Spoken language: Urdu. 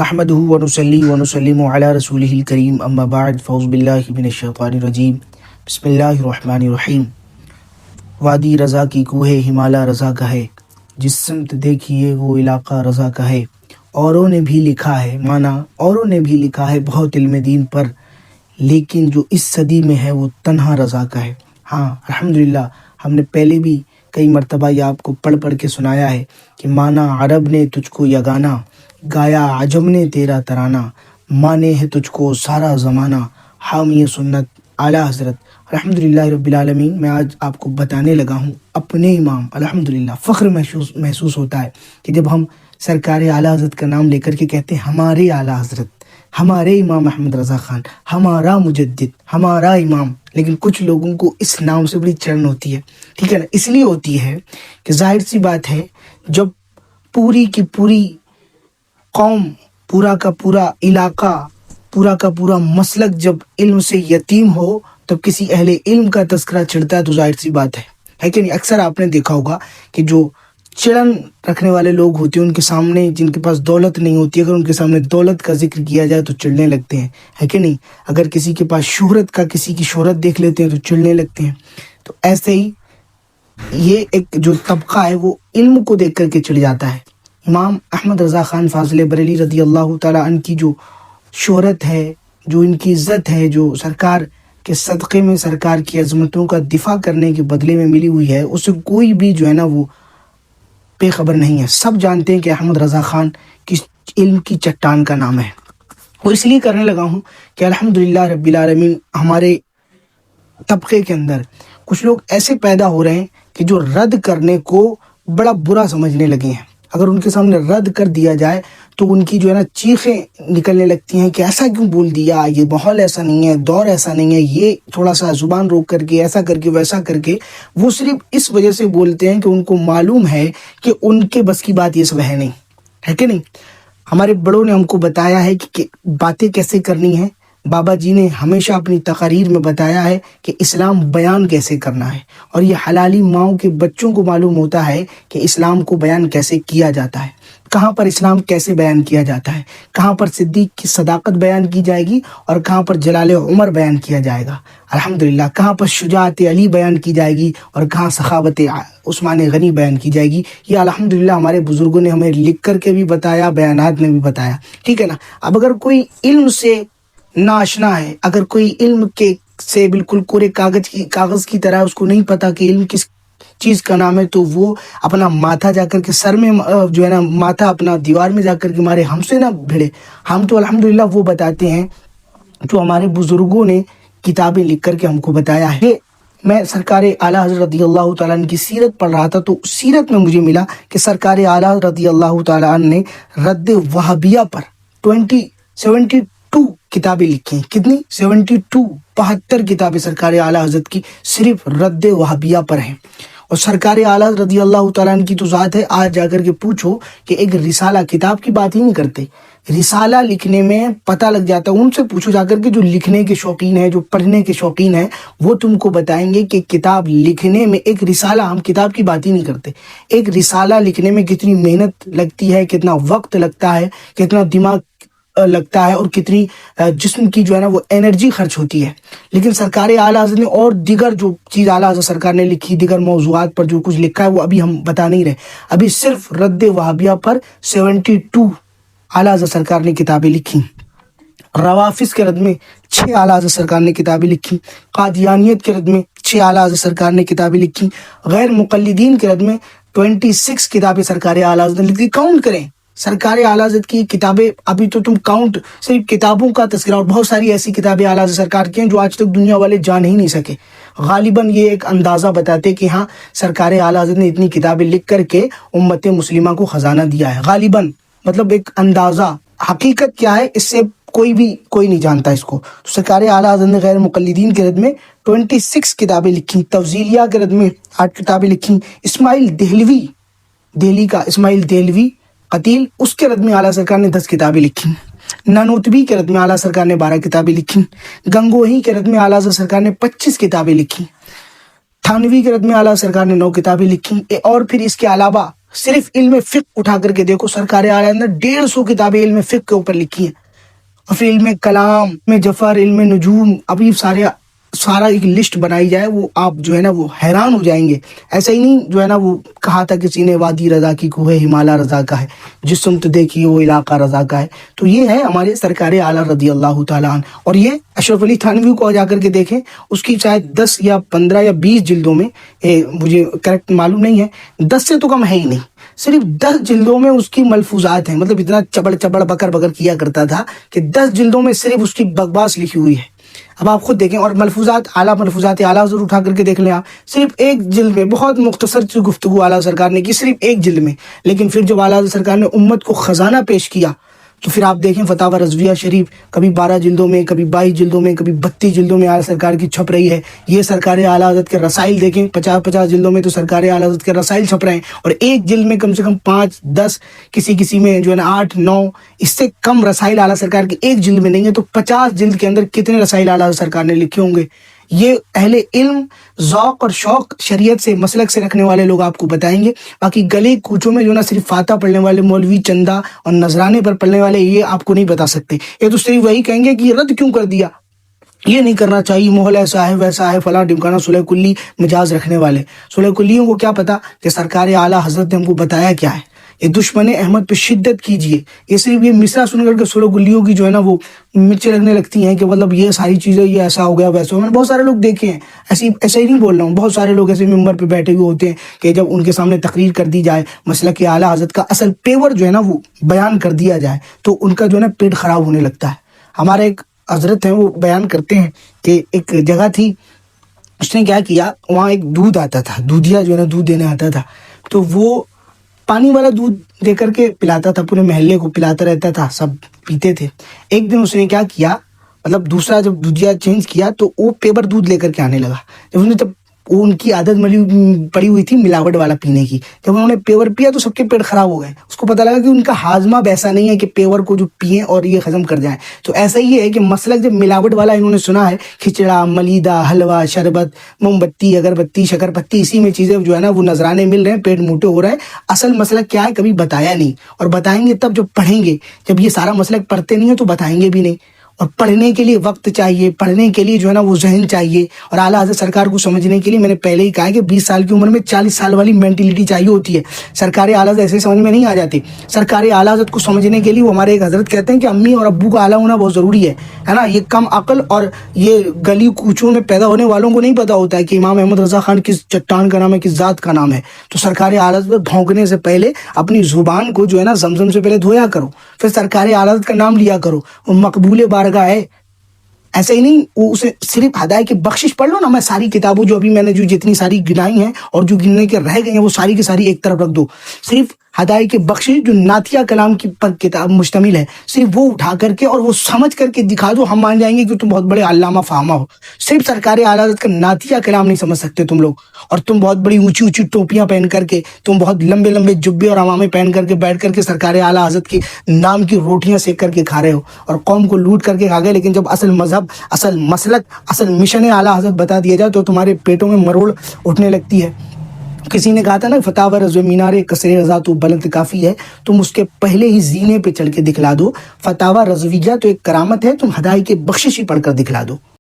نحمدہ ونصلی ونسلم علی رسولہ الکریم اما بعد فاعوذ باللہ من الشیطان الرجیم بسم اللہ الرحمن الرحیم۔ وادی رضا کی کوہ ہمالا رضا کا ہے، جس سمت دیکھیے وہ علاقہ رضا کا ہے۔ اوروں نے بھی لکھا ہے مانا اوروں نے بھی لکھا ہے بہت علم دین پر، لیکن جو اس صدی میں ہے وہ تنہا رضا کا ہے۔ ہاں الحمدللہ، ہم نے پہلے بھی کئی مرتبہ یہ آپ کو پڑھ کے سنایا ہے کہ مانا عرب نے تجھ کو یگانہ، گایا عجم نے تیرا ترانہ، مانے ہے تجھ کو سارا زمانہ، حامی سنت اعلیٰ حضرت۔ الحمدللہ رب العالمین، میں آج آپ کو بتانے لگا ہوں اپنے امام۔ الحمدللہ فخر محسوس ہوتا ہے کہ جب ہم سرکار اعلیٰ حضرت کا نام لے کر کے کہتے ہیں ہمارے اعلیٰ حضرت، ہمارے امام احمد رضا خان، ہمارا مجدد، ہمارا امام۔ لیکن کچھ لوگوں کو اس نام سے بڑی چڑھ ہوتی ہے، ٹھیک ہے نا؟ اس لیے ہوتی ہے کہ ظاہر سی بات ہے، جب پوری کی پوری قوم، پورا کا پورا علاقہ، پورا کا پورا مسلک جب علم سے یتیم ہو، تب کسی اہل علم کا تذکرہ چڑھتا ہے تو ظاہر سی بات ہے کہ نہیں؟ اکثر آپ نے دیکھا ہوگا کہ جو چڑن رکھنے والے لوگ ہوتے ہیں، ان کے سامنے جن کے پاس دولت نہیں ہوتی، اگر ان کے سامنے دولت کا ذکر کیا جائے تو چڑھنے لگتے ہیں، ہے کہ نہیں؟ اگر کسی کے پاس شہرت کا، کسی کی شہرت دیکھ لیتے ہیں تو چڑھنے لگتے ہیں۔ تو ایسے ہی یہ ایک جو طبقہ ہے وہ علم کو دیکھ کر کے چڑھ جاتا ہے۔ امام احمد رضا خان فاضل بریلوی رضی اللہ تعالیٰ عنہ کی جو شہرت ہے، جو ان کی عزت ہے، جو سرکار کے صدقے میں سرکار کی عظمتوں کا دفاع کرنے کے بدلے میں ملی ہوئی ہے، اسے کوئی بھی جو ہے نا وہ بے خبر نہیں ہے۔ سب جانتے ہیں کہ احمد رضا خان کس علم کی چٹان کا نام ہے۔ وہ اس لیے کرنے لگا ہوں کہ الحمدللہ رب العالمین ہمارے طبقے کے اندر کچھ لوگ ایسے پیدا ہو رہے ہیں کہ جو رد کرنے کو بڑا برا سمجھنے لگے ہیں۔ اگر ان کے سامنے رد کر دیا جائے تو ان کی جو ہے نا چیخیں نکلنے لگتی ہیں کہ ایسا کیوں بول دیا، یہ ماحول ایسا نہیں ہے، دور ایسا نہیں ہے، یہ تھوڑا سا زبان روک کر کے ایسا کر کے ویسا کر کے۔ وہ صرف اس وجہ سے بولتے ہیں کہ ان کو معلوم ہے کہ ان کے بس کی بات یہ سب ہے نہیں، ہے کہ نہیں؟ ہمارے بڑوں نے ہم کو بتایا ہے کہ باتیں کیسے کرنی ہیں۔ بابا جی نے ہمیشہ اپنی تقاریر میں بتایا ہے کہ اسلام بیان کیسے کرنا ہے، اور یہ حلالی ماؤں کے بچوں کو معلوم ہوتا ہے کہ اسلام کو بیان کیسے کیا جاتا ہے، کہاں پر اسلام کیسے بیان کیا جاتا ہے، کہاں پر صدیق کی صداقت بیان کی جائے گی اور کہاں پر جلال عمر بیان کیا جائے گا۔ الحمدللہ کہاں پر شجاعت علی بیان کی جائے گی اور کہاں سخاوت عثمان غنی بیان کی جائے گی۔ یہ الحمدللہ ہمارے بزرگوں نے ہمیں لکھ کر کے بھی بتایا، بیانات میں بھی بتایا، ٹھیک ہے نا؟ اب اگر کوئی علم سے ناشنا ہے، اگر کوئی علم کے سے بالکل کورے کاغذ کی طرح اس کو نہیں پتا کہ علم کس چیز کا نام ہے، تو وہ اپنا ماتھا جا کر کے سر میں جو ہے نا ماتھا اپنا دیوار میں جا کر کے مارے، ہم سے نہ بھیڑے۔ ہم تو الحمدللہ وہ بتاتے ہیں جو ہمارے بزرگوں نے کتابیں لکھ کر کے ہم کو بتایا ہے۔ میں سرکار اعلیٰ حضرت رضی اللہ تعالیٰ عنہ کی سیرت پڑھ رہا تھا تو سیرت میں مجھے ملا کہ سرکار اعلیٰ رضی اللہ تعالیٰ عنہ نے رد وہابیہ پر 72 کتابیں لکھی ہیں۔ کتنی؟ 72 کتابیں سرکار اعلیٰ حضرت کی صرف رد وہابیہ پر ہیں۔ اور سرکار اعلیٰ رضی اللہ تعالیٰ عنہ کی تو ذات ہے، آج جا کر کے پوچھو کہ ایک رسالہ، کتاب کی بات ہی نہیں کرتے، رسالہ لکھنے میں پتہ لگ جاتا ہے۔ ان سے پوچھو جا کر کے جو لکھنے کے شوقین ہیں، جو پڑھنے کے شوقین ہیں، وہ تم کو بتائیں گے کہ کتاب لکھنے میں، ایک رسالہ، ہم کتاب کی بات ہی نہیں کرتے، ایک رسالہ لکھنے میں کتنی محنت لگتی ہے، کتنا وقت لگتا ہے، کتنا دماغ لگتا ہے، اور کتنی جسم کی جو ہے نا وہ انرجی خرچ ہوتی ہے۔ لیکن سرکار اعلیٰ حضرت نے اور دیگر جو چیز اعلیٰ حضرت سرکار نے لکھی، دیگر موضوعات پر جو کچھ لکھا ہے وہ ابھی ہم بتا نہیں رہے۔ ابھی صرف رد وہابیہ پر 72 اعلیٰ حضرت سرکار نے کتابیں لکھی۔ روافظ کے رد میں 6 اعلیٰ حضرت سرکار نے کتابیں لکھی، قادیانیت کے رد میں 6 اعلیٰ حضرت سرکار نے کتابیں لکھی، غیر مقلدین کے رد میں 26 کتابیں سرکار اعلیٰ حضرت نے لکھی۔ کاؤنٹ کریں سرکار اعلیٰ حضرت کی کتابیں، ابھی تو تم کاؤنٹ، صرف کتابوں کا تذکرہ، اور بہت ساری ایسی کتابیں اعلیٰ حضرت سرکار کی ہیں جو آج تک دنیا والے جان ہی نہیں سکے۔ غالباً یہ ایک اندازہ بتاتے کہ ہاں سرکار اعلیٰ حضرت نے اتنی کتابیں لکھ کر کے امت مسلمہ کو خزانہ دیا ہے، غالباً، مطلب ایک اندازہ۔ حقیقت کیا ہے اس سے کوئی نہیں جانتا اس کو۔ تو سرکار اعلیٰ حضرت نے غیر مقلدین کے رد میں 26 کتابیں لکھی، تفضیلیہ کے رد میں 8 کتابیں لکھی، اسماعیل دہلوی، دہلی کا اسماعیل دہلوی قتیل، اس کے رد میں اعلیٰ سرکار نے 10 کتابیں لکھی، نانوتبی کے رد میں اعلیٰ سرکار نے 12 کتابیں لکھی، گنگوہی کے رد میں اعلیٰ سرکار نے 25 کتابیں لکھی، تھانوی کے رد میں اعلیٰ سرکار نے 9 کتابیں لکھی، اور پھر اس کے علاوہ صرف علم فقہ اٹھا کر کے دیکھو، سرکار اعلیٰ نے 150 کتابیں علم فقہ کے اوپر لکھی ہیں، اور پھر علم کلام میں جفر، علم نجوم، ابھی سارا ایک لسٹ بنائی جائے، وہ آپ جو ہے نا وہ حیران ہو جائیں گے۔ ایسا ہی نہیں جو ہے نا وہ کہا تھا کسی نے، وادی رضا کی کوہ ہمالا رضا کا ہے، جسم تو دیکھیے وہ علاقہ رضا کا ہے۔ تو یہ ہے ہمارے سرکار اعلیٰ رضی اللہ تعالیٰ عنہ، اور یہ اشرف علی تھانوی کو جا کر کے دیکھیں، اس کی شاید 10 یا 15 یا 20 جلدوں میں، مجھے کریکٹ معلوم نہیں ہے، 10 سے تو کم ہے ہی نہیں، صرف 10 جلدوں میں اس کی ملفوظات ہیں۔ مطلب اتنا چبڑ بکر کیا کرتا تھا کہ 10 جلدوں میں صرف اس کی بکواس لکھی ہوئی ہے۔ اب آپ خود دیکھیں، اور ملفوظات اعلیٰ ضرور اٹھا کر کے دیکھ لیں آپ، صرف ایک جلد میں بہت مختصر سی گفتگو اعلیٰ سرکار نے کی، صرف ایک جلد میں، لیکن پھر جب اعلیٰ سرکار نے امت کو خزانہ پیش کیا تو پھر آپ دیکھیں فتاوی رضویہ شریف کبھی 12 جلدوں میں، کبھی 22 جلدوں میں، کبھی 32 جلدوں میں اعلیٰ سرکار کی چھپ رہی ہے۔ یہ سرکار اعلیٰ حضرت کے رسائل دیکھیں، 50 جلدوں میں تو سرکار اعلیٰ حضرت کے رسائل چھپ رہے ہیں، اور ایک جلد میں کم سے کم 5 10، کسی میں جو ہے نا 8 9، اس سے کم رسائل اعلیٰ سرکار کے ایک جلد میں نہیں ہے۔ تو 50 جلد کے اندر کتنے رسائل اعلیٰ سرکار نے لکھے ہوں گے؟ یہ اہل علم، ذوق اور شوق شریعت سے، مسلک سے رکھنے والے لوگ آپ کو بتائیں گے۔ باقی گلی کوچوں میں جو نا صرف فاتحہ پڑھنے والے مولوی، چندہ اور نذرانے پر پڑھنے والے، یہ آپ کو نہیں بتا سکتے۔ یہ تو صرف وہی کہیں گے کہ یہ رد کیوں کر دیا، یہ نہیں کرنا چاہیے، محل ایسا ہے ویسا ہے، فلاں ڈمکانا، صلح کلی مجاز رکھنے والے۔ صلح کلیوں کو کیا پتا کہ سرکار اعلیٰ حضرت نے ہم کو بتایا کیا ہے۔ یہ دشمن احمد پہ شدت کیجیے، یہ صرف یہ مصرع سن کر کے صلح کلیوں کی جو ہے نا وہ مرچیں لگنے لگتی ہیں کہ مطلب یہ ساری چیزیں، یہ ایسا ہو گیا ویسا ہو گیا۔ میں نے بہت سارے لوگ دیکھے ہیں، ایسا ہی نہیں بول رہا ہوں، بہت سارے لوگ ایسے ممبر پہ بیٹھے ہوئے ہوتے ہیں کہ جب ان کے سامنے تقریر کر دی جائے، مسلک اعلیٰ حضرت کا اصل پیور جو ہے نا وہ بیان کر دیا جائے، تو ان کا جو ہے نا پیٹ خراب ہونے لگتا ہے۔ ہمارے ایک حضرت ہیں، وہ بیان کرتے ہیں کہ ایک جگہ تھی، اس نے کیا کیا، وہاں ایک دودھ آتا تھا، دودھیا جو ہے نا دودھ دینے آتا تھا، تو وہ پانی والا دودھ دے کر کے پلاتا تھا، پورے محلے کو پلاتا رہتا تھا، سب پیتے تھے۔ ایک دن اس نے کیا کیا، مطلب دوسرا جب دودھیا چینج کیا تو وہ پیور دودھ لے کر کے آنے لگا۔ جب وہ ان کی عادت پڑی ہوئی تھی ملاوٹ والا پینے کی، جب انہوں نے پیور پیا تو سب کے پیٹ خراب ہو گئے۔ اس کو پتہ لگا کہ ان کا ہاضمہ ویسا نہیں ہے کہ پیور کو جو پئیں اور یہ ہضم کر جائیں۔ تو ایسا ہی ہے کہ مسلک جب ملاوٹ والا انہوں نے سنا ہے، کھچڑا، ملیدہ، حلوہ، شربت، موم بتی، اگربتی، شکر پتی، اسی میں چیزیں جو ہے نا وہ نذرانے مل رہے ہیں، پیٹ موٹے ہو رہے ہیں، اصل مسلک کیا ہے کبھی بتایا نہیں، اور بتائیں گے تب جب پڑھیں گے۔ جب یہ سارا مسلک پڑھتے نہیں ہیں تو بتائیں گے بھی نہیں، اور پڑھنے کے لیے وقت چاہیے، پڑھنے کے لیے جو ہے نا وہ ذہن چاہیے، اور اعلیٰ حضرت سرکار کو سمجھنے کے لیے میں نے پہلے ہی کہا کہ 20 سال کی عمر میں 40 سال والی مینٹلٹی چاہیے ہوتی ہے۔ سرکار اعلیٰ حضرت ایسے سمجھ میں نہیں آ جاتی۔ سرکار اعلیٰ حضرت کو سمجھنے کے لیے وہ ہمارے ایک حضرت کہتے ہیں کہ امی اور ابو کا اعلیٰ ہونا بہت ضروری ہے نا۔ یہ کم عقل اور یہ گلی کوچوں میں پیدا ہونے والوں کو نہیں پتا ہوتا ہے کہ امام احمد رضا خان کس چٹان کا نام ہے، کس ذات کا نام ہے۔ تو سرکار اعلیٰ حضرت بھونکنے سے پہلے اپنی زبان کو جو ہے نا زمزم سے پہلے دھویا کرو، پھر سرکار اعلیٰ حضرت کا نام لیا کرو، وہ مقبول بارگاہ ہے۔ ایسا ہی نہیں، وہ اسے صرف ہدایت کی بخشش پڑھ لو نا، میں ساری کتابوں جو ابھی میں نے جو جتنی ساری گنائی ہیں اور جو گننے کے رہ گئے ہیں وہ ساری کی ساری ایک طرف رکھ دو، صرف ہدایت کی بخشش جو نعتیہ کلام کی پر کتاب مشتمل ہے، صرف وہ اٹھا کر کے اور وہ سمجھ کر کے دکھا دو، ہم مان جائیں گے کہ تم بہت بڑے علامہ فہامہ ہو۔ صرف سرکار اعلیٰ حضرت کا نعتیہ کلام نہیں سمجھ سکتے تم لوگ، اور تم بہت بڑی اونچی اونچی ٹوپیاں پہن کر کے، تم بہت لمبے لمبے جبے اور عمامے پہن کر کے بیٹھ کر کے سرکار اعلیٰ حضرت کی نام کی روٹیاں سیک کر کے کھا رہے ہو اور قوم کو لوٹ کر کے کھا گئے۔ لیکن جب اصل مذہب، اصل مسلک، اصل مشن اعلیٰ حضرت بتا دیا جائے تو تمہارے پیٹوں میں مروڑ اٹھنے لگتی ہے۔ کسی نے کہا تھا نا، فتاوی رضویہ مینار کثر رضا تو بلند کافی ہے، تم اس کے پہلے ہی زینے پہ چڑھ کے دکھلا دو۔ فتاوی رضویہ تو ایک کرامت ہے، تم ہدایت کی بخشش ہی پڑھ کر دکھلا دو۔